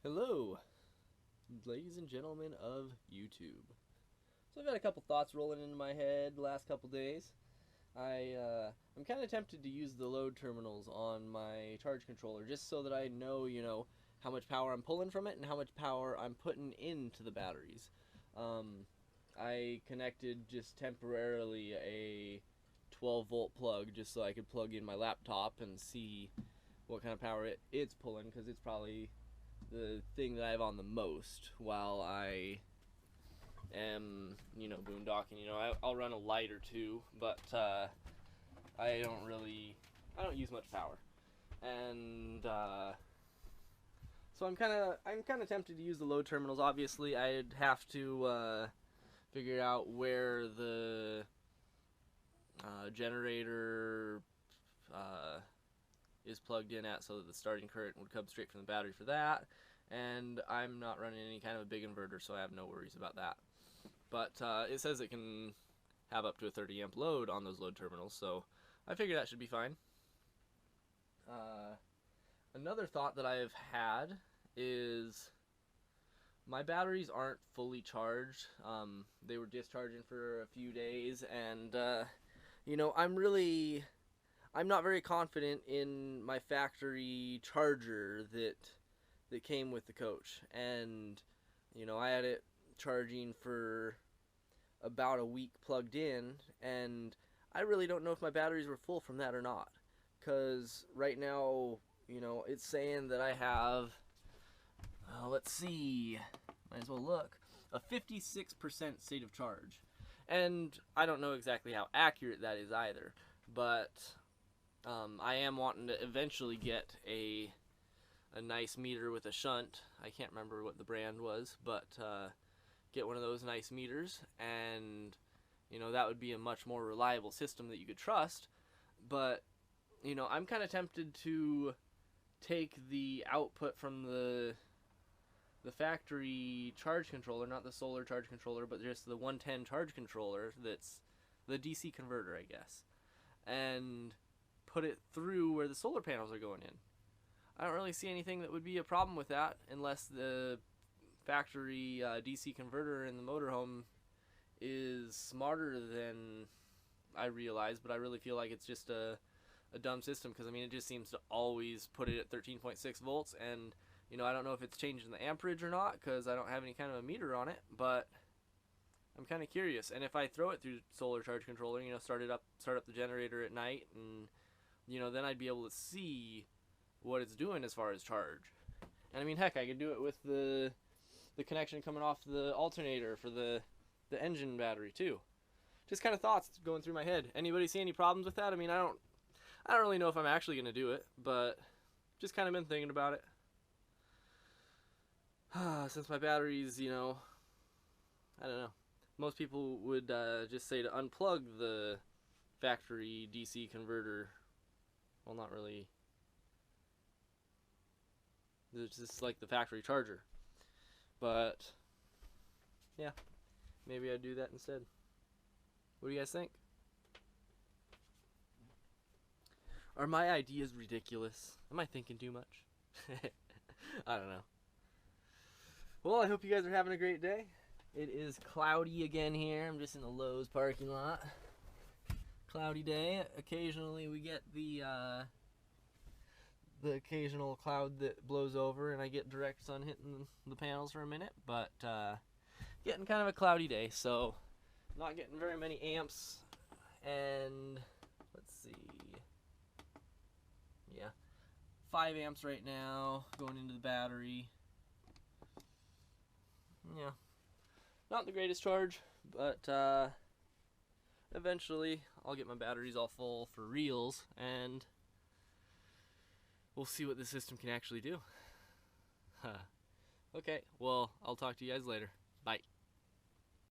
Hello, ladies and gentlemen of YouTube. So I've had a couple thoughts rolling into my head the last couple days. I'm kind of tempted to use the load terminals on my charge controller just so that I know, how much power I'm pulling from it and how much power I'm putting into the batteries. I connected just temporarily a 12-volt plug just so I could plug in my laptop and see what kind of power it's pulling, because it's probably the thing that I have on the most while I am, boondocking. I'll run a light or two, but I don't use much power, and so I'm kind of tempted to use the load terminals. Obviously, I'd have to figure out where the generator is plugged in at so that the starting current would come straight from the battery for that, and I'm not running any kind of a big inverter, so I have no worries about that. But it says it can have up to a 30 amp load on those load terminals, so I figure that should be fine. Another thought that I've had is my batteries aren't fully charged. They were discharging for a few days, and I'm not very confident in my factory charger that came with the coach, and I had it charging for about a week plugged in, and I really don't know if my batteries were full from that or not, because right now it's saying that I have let's see, might as well look, a 56% state of charge, and I don't know exactly how accurate that is either, but I am wanting to eventually get a nice meter with a shunt. I can't remember what the brand was, but get one of those nice meters, and that would be a much more reliable system that you could trust. But I'm kind of tempted to take the output from the factory charge controller, not the solar charge controller, but just the 110 charge controller, that's the DC converter, I guess, and put it through where the solar panels are going in. I don't really see anything that would be a problem with that, unless the factory DC converter in the motorhome is smarter than I realize, but I really feel like it's just a dumb system, because it just seems to always put it at 13.6 volts, and I don't know if it's changing the amperage or not, because I don't have any kind of a meter on it, but I'm kind of curious. And if I throw it through solar charge controller, start up the generator at night, and then I'd be able to see what it's doing as far as charge. And heck, I could do it with the connection coming off the alternator for the engine battery too. Just kind of thoughts going through my head. Anybody see any problems with that? I don't really know if I'm actually going to do it, but just kind of been thinking about it. Since my batteries, I don't know. Most people would just say to unplug the factory DC converter. Well, not really. It's just like the factory charger. But yeah, maybe I'd do that instead. What do you guys think? Are my ideas ridiculous? Am I thinking too much? I don't know. Well, I hope you guys are having a great day. It is cloudy again here. I'm just in the Lowe's parking lot. Cloudy day. Occasionally we get the occasional cloud that blows over and I get direct sun hitting the panels for a minute, but getting kind of a cloudy day, so not getting very many amps, and let's see, yeah, 5 amps right now going into the battery. Yeah, not the greatest charge, but eventually I'll get my batteries all full for reals, and we'll see what the system can actually do. Okay, well, I'll talk to you guys later. Bye.